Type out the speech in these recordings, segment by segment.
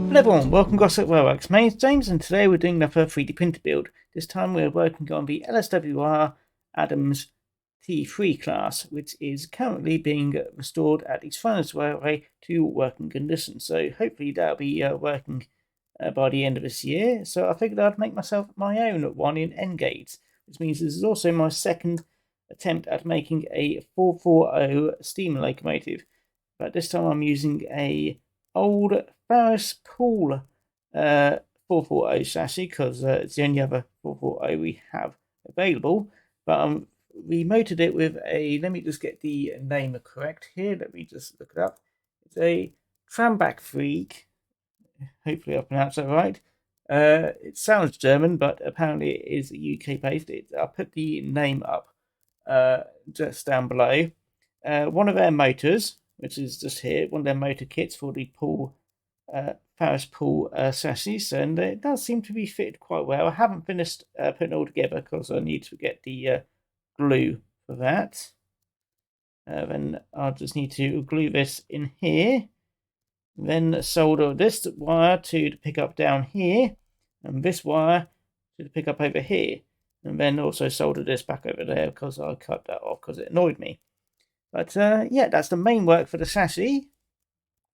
Hello everyone, welcome to Gosport Railworks. My name's James and today we're doing another 3D printer build. This time we're working on the LSWR Adams T3 class, which is currently being restored at the Foundry Railway to working condition. So hopefully that'll be working by the end of this year. So I figured I'd make myself my own one in N gauge, which means this is also my second attempt at making a 440 steam locomotive. But this time I'm using a old Ferris Pool 440 chassis because it's the only other 440 we have available. But remoted it with a, let me just get the name correct here, let me just look it up. It's a Tramback Freak. Hopefully I pronounced that right. It sounds German, but apparently it is UK based. I'll put the name up just down below. One of their motors, which is just here, one of their motor kits for the Ferris Pool chassis, and it does seem to be fitted quite well. I haven't finished putting it all together because I need to get the glue for that. Then I'll just need to glue this in here, then solder this wire to the pickup down here, and this wire to the pickup over here, and then also solder this back over there because I cut that off because it annoyed me. But yeah, that's the main work for the chassis.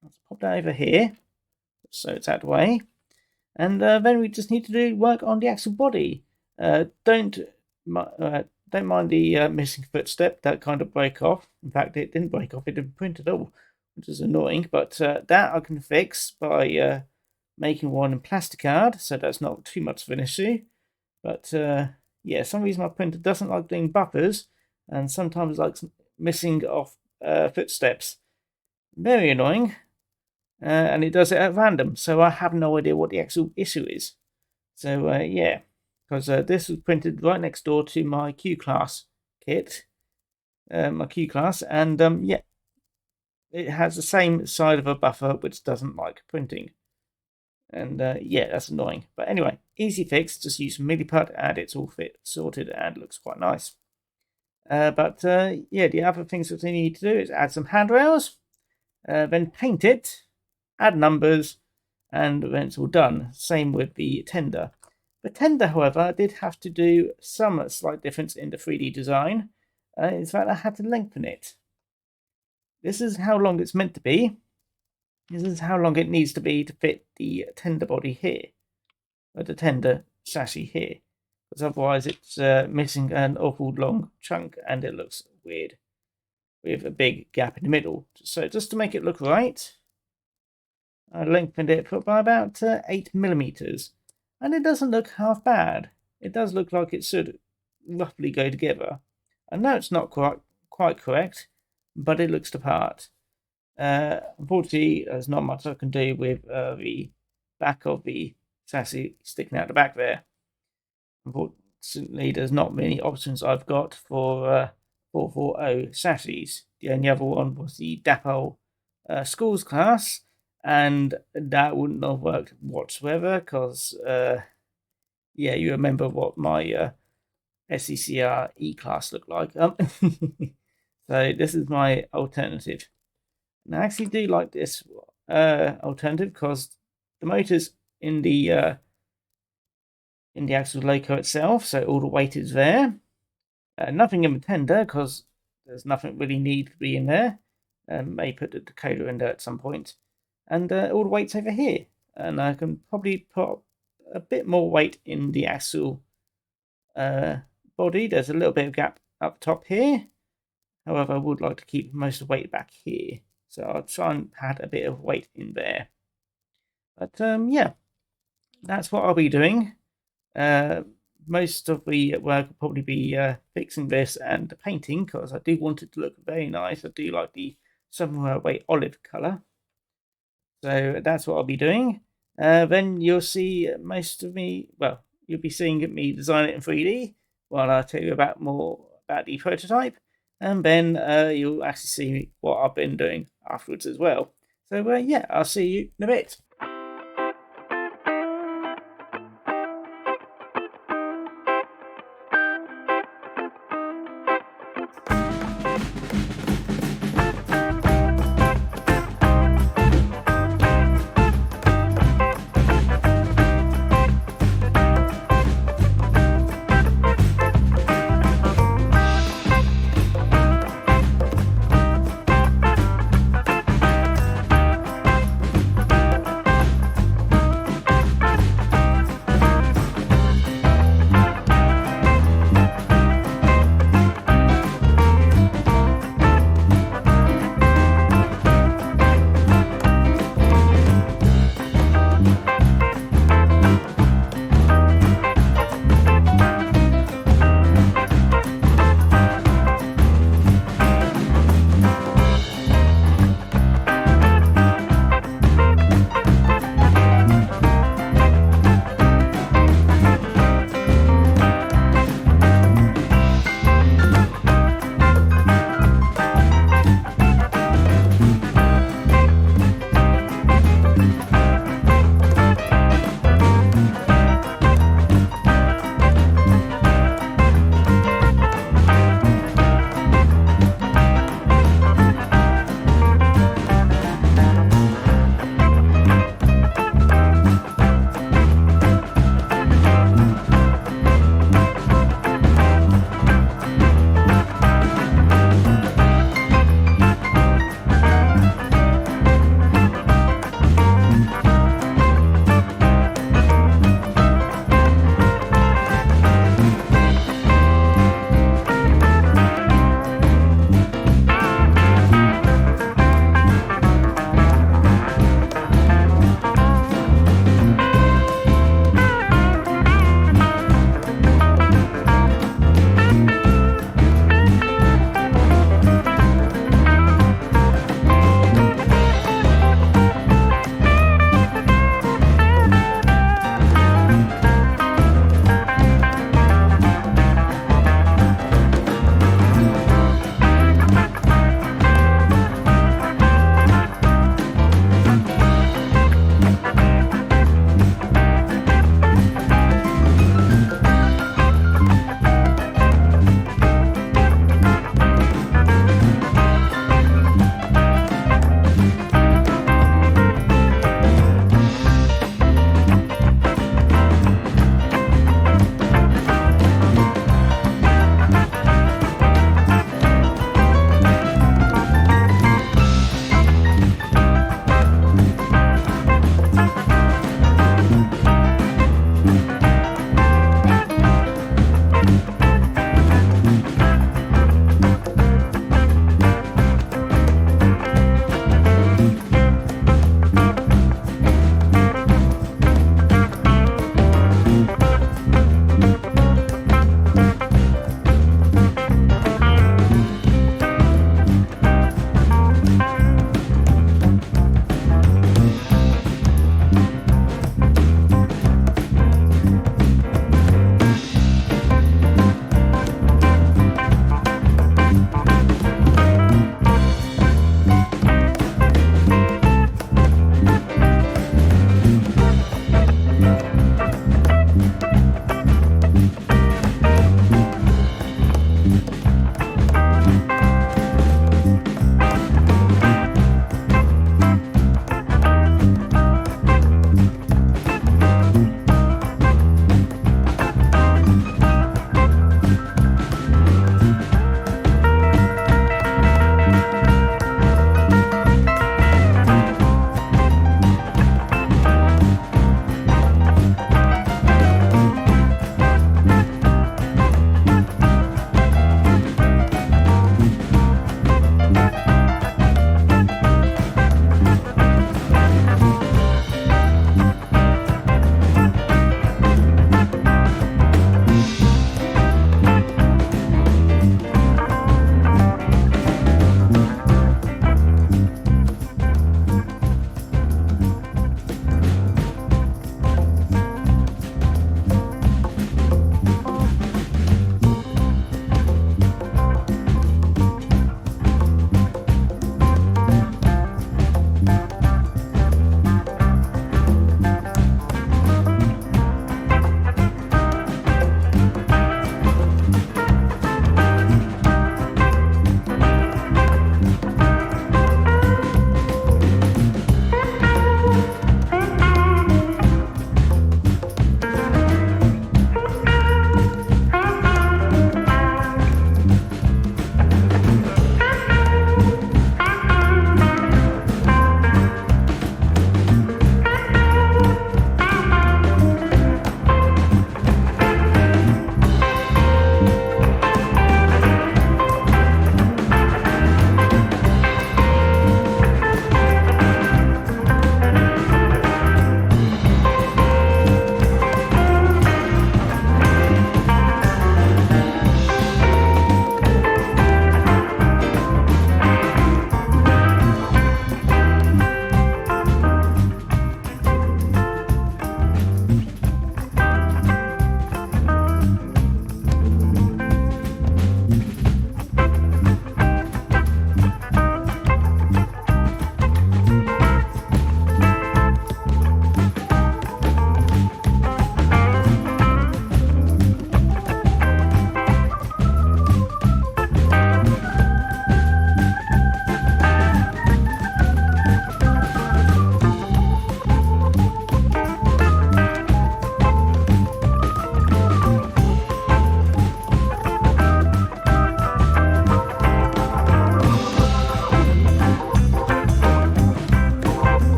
Let's pop that over here so it's out of the way, and then we just need to do work on the actual body. Don't mind the missing footstep that kind of broke off. In fact, it didn't break off, it didn't print at all, which is annoying, but that I can fix by making one in plasticard, so that's not too much of an issue. But yeah, some reason my printer doesn't like doing buffers, and sometimes likes missing off footsteps. Very annoying. And it does it at random, so I have no idea what the actual issue is. So yeah, because this was printed right next door to my Q class kit, my Q class, and yeah, it has the same side of a buffer which doesn't like printing, and yeah, that's annoying. But anyway, easy fix. Just use some milliput and it's all sorted and looks quite nice. But yeah, the other things that we need to do is add some handrails, then paint it, add numbers, and then it's all done. Same with the tender. The tender, however, did have to do some slight difference in the 3D design. In fact, I had to lengthen it. This is how long it's meant to be. This is how long it needs to be to fit the tender body here, or the tender chassis here. Because otherwise it's missing an awful long chunk and it looks weird with a big gap in the middle. So just to make it look right, I lengthened it by about 8mm, and it doesn't look half bad. It does look like it should roughly go together. I know it's not quite correct, but it looks the part. Unfortunately, there's not much I can do with the back of the chassis sticking out the back there. Unfortunately, there's not many options I've got for 440 chassis. The only other one was the Dapol Schools class, and that wouldn't have worked whatsoever because, yeah, you remember what my SECR E-class looked like. So this is my alternative. And I actually do like this alternative because the motor's in the actual loco itself, so all the weight is there. Nothing in the tender because there's nothing really need to be in there. May put the decoder in there at some point. And all the weight's over here. And I can probably put a bit more weight in the actual body. There's a little bit of gap up top here. However, I would like to keep most of the weight back here. So I'll try and add a bit of weight in there. But yeah, that's what I'll be doing. Most of the work will probably be fixing this and painting because I do want it to look very nice. I do like the somewhere away olive colour. So that's what I'll be doing. Then you'll see most of me, well, you'll be seeing me design it in 3D while I'll tell you more about the prototype. And then you'll actually see what I've been doing afterwards as well. So yeah, I'll see you in a bit.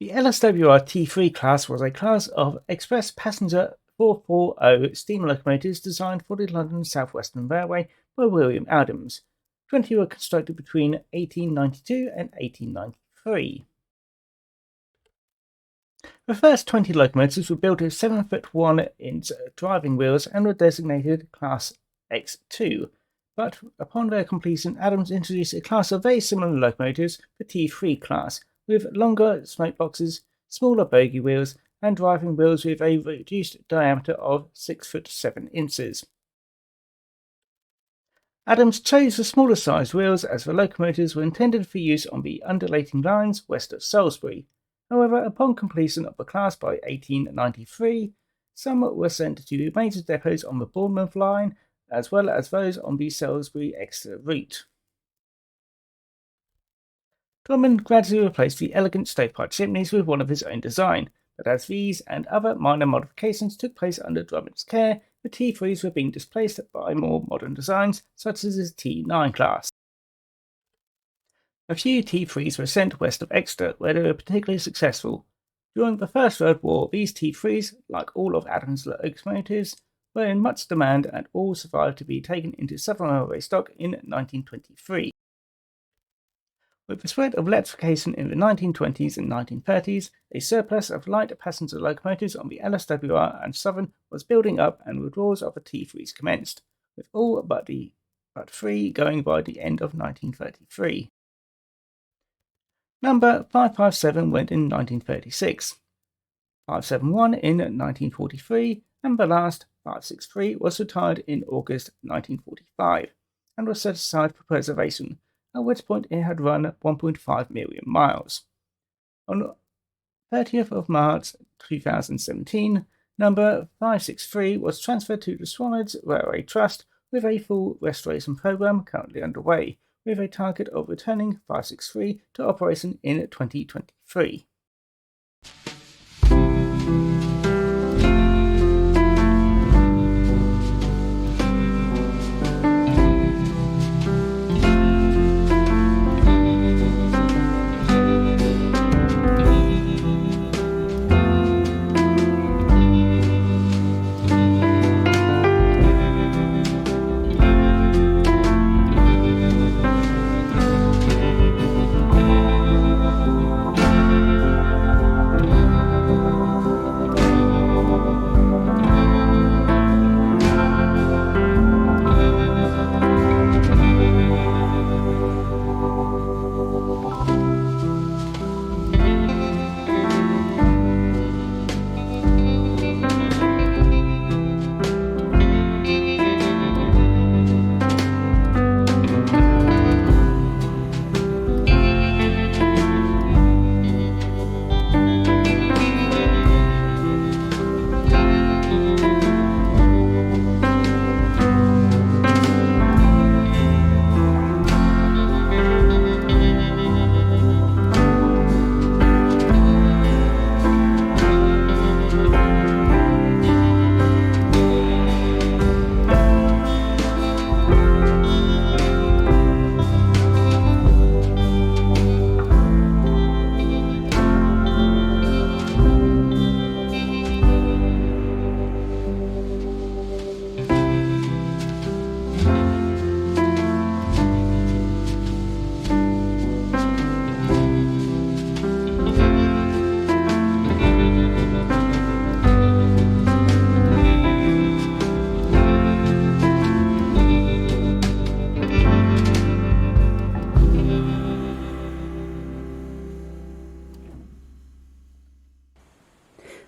The LSWR T3 class was a class of express passenger 440 steam locomotives designed for the London South Western Railway by William Adams. 20 were constructed between 1892 and 1893. The first 20 locomotives were built with 7-foot 1-inch driving wheels and were designated Class X2. But upon their completion, Adams introduced a class of very similar locomotives, the T3 class, with longer smoke boxes, smaller bogie wheels, and driving wheels with a reduced diameter of 6 foot 7 inches. Adams chose the smaller sized wheels as the locomotives were intended for use on the undulating lines west of Salisbury. However, upon completion of the class by 1893, some were sent to major depots on the Bournemouth line, as well as those on the Salisbury-Exeter route. Drummond gradually replaced the elegant stovepipe chimneys with one of his own design, but as these and other minor modifications took place under Drummond's care, the T3s were being displaced by more modern designs, such as his T9 class. A few T3s were sent west of Exeter, where they were particularly successful. During the First World War, these T3s, like all of Adams' locomotives, were in much demand and all survived to be taken into Southern Railway stock in 1923. With the spread of electrification in the 1920s and 1930s, a surplus of light passenger locomotives on the LSWR and Southern was building up and withdrawals of the T3s commenced, with all but 3 going by the end of 1933. Number 557 went in 1936, 571 in 1943, and the last, 563, was retired in August 1945 and was set aside for preservation, at which point it had run 1.5 million miles. On 30th of March 2017, number 563 was transferred to the Swanage Railway Trust with a full restoration programme currently underway, with a target of returning 563 to operation in 2023.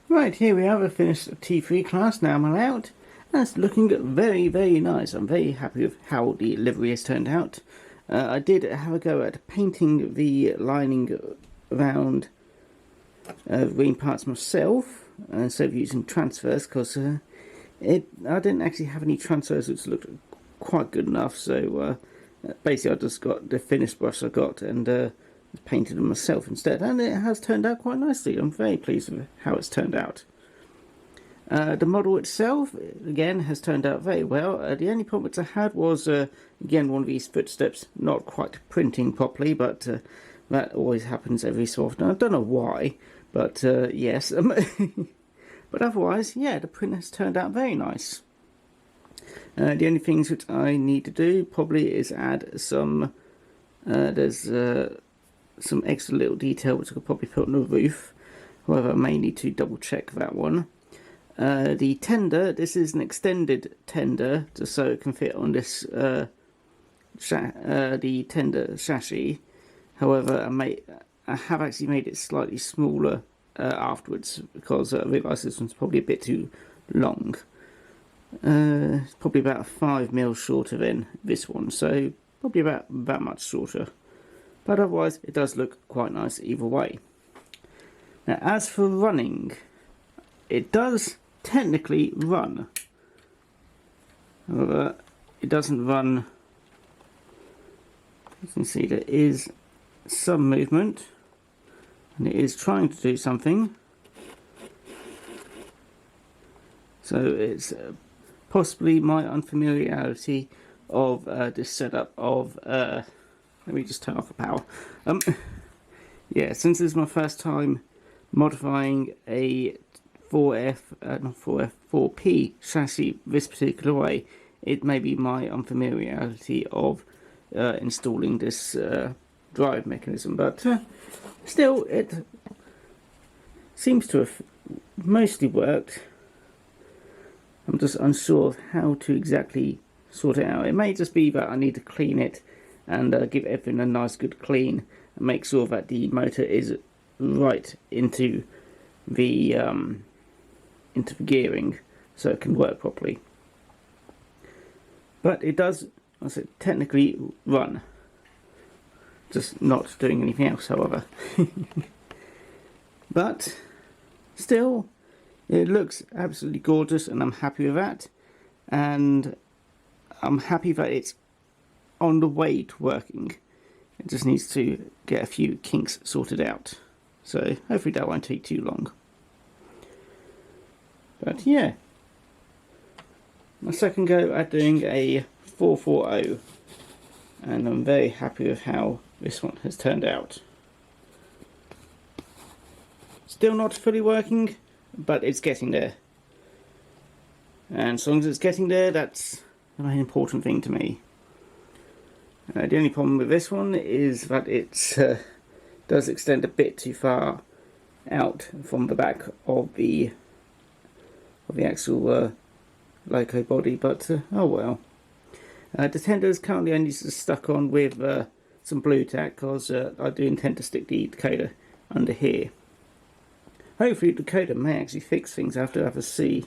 Right, here we have a finished T3 class, now I'm out. That's looking very, very nice. I'm very happy with how the livery has turned out. I did have a go at painting the lining around green parts myself, instead of using transfers, because I didn't actually have any transfers which looked quite good enough, so basically I just got the finished brush I got and painted them myself instead, and it has turned out quite nicely. I'm very pleased with how it's turned out. The model itself, again, has turned out very well. The only problem which I had was, again, one of these footsteps not quite printing properly, but that always happens every so often. I don't know why, But yes, but otherwise, yeah, the print has turned out very nice. The only things which I need to do probably is add some, there's some extra little detail which I could probably put on the roof. However, I may need to double check that one. The tender, this is an extended tender, just so it can fit on this the tender chassis. However, I have actually made it slightly smaller afterwards, because I realised this one's probably a bit too long. It's probably about 5mm shorter than this one, so probably about that much shorter. But otherwise, it does look quite nice either way. Now, as for running, it does technically run. However, it doesn't run. You can see there is some movement, and it is trying to do something. So it's possibly my unfamiliarity of this setup of let me just turn off the power. Yeah, since this is my first time modifying a 4P chassis this particular way, it may be my unfamiliarity of installing this drive mechanism, but still it seems to have mostly worked. I'm just unsure of how to exactly sort it out. It may just be that I need to clean it and give everything a nice good clean and make sure that the motor is right into the gearing so it can work properly. But it does, I said, technically run, just not doing anything else, however. But still, it looks absolutely gorgeous, and I'm happy with that. And I'm happy that it's on the way to working. It just needs to get a few kinks sorted out. So hopefully that won't take too long. But yeah, my second go at doing a 440, and I'm very happy with how this one has turned out. Still not fully working, but it's getting there. And as long as it's getting there, that's the main important thing to me. The only problem with this one is that it does extend a bit too far out from the back of the actual loco body, but oh well. The tender is currently only just stuck on with some blue tack, because I do intend to stick the decoder under here. Hopefully the decoder may actually fix things after I have a see,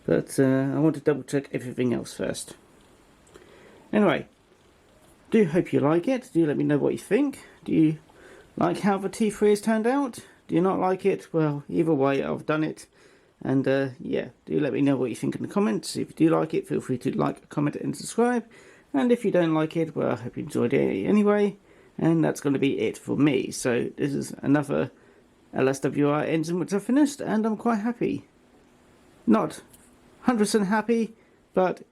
but I want to double check everything else first. Anyway, do hope you like it. Do let me know what you think. Do you like how the T3 has turned out? Do you not like it? Well, either way, I've done it. And yeah, do let me know what you think in the comments. If you do like it, feel free to like, comment and subscribe. And if you don't like it, well, I hope you enjoyed it anyway. And that's going to be it for me. So this is another LSWR engine which I finished, and I'm quite happy. Not 100% happy, but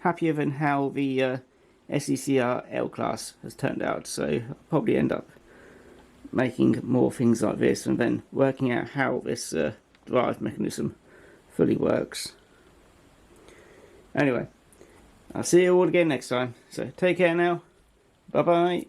happier than how the SECR L class has turned out. So I'll probably end up making more things like this and then working out how this drive mechanism fully works. Anyway, I'll see you all again next time. So take care now. Bye bye.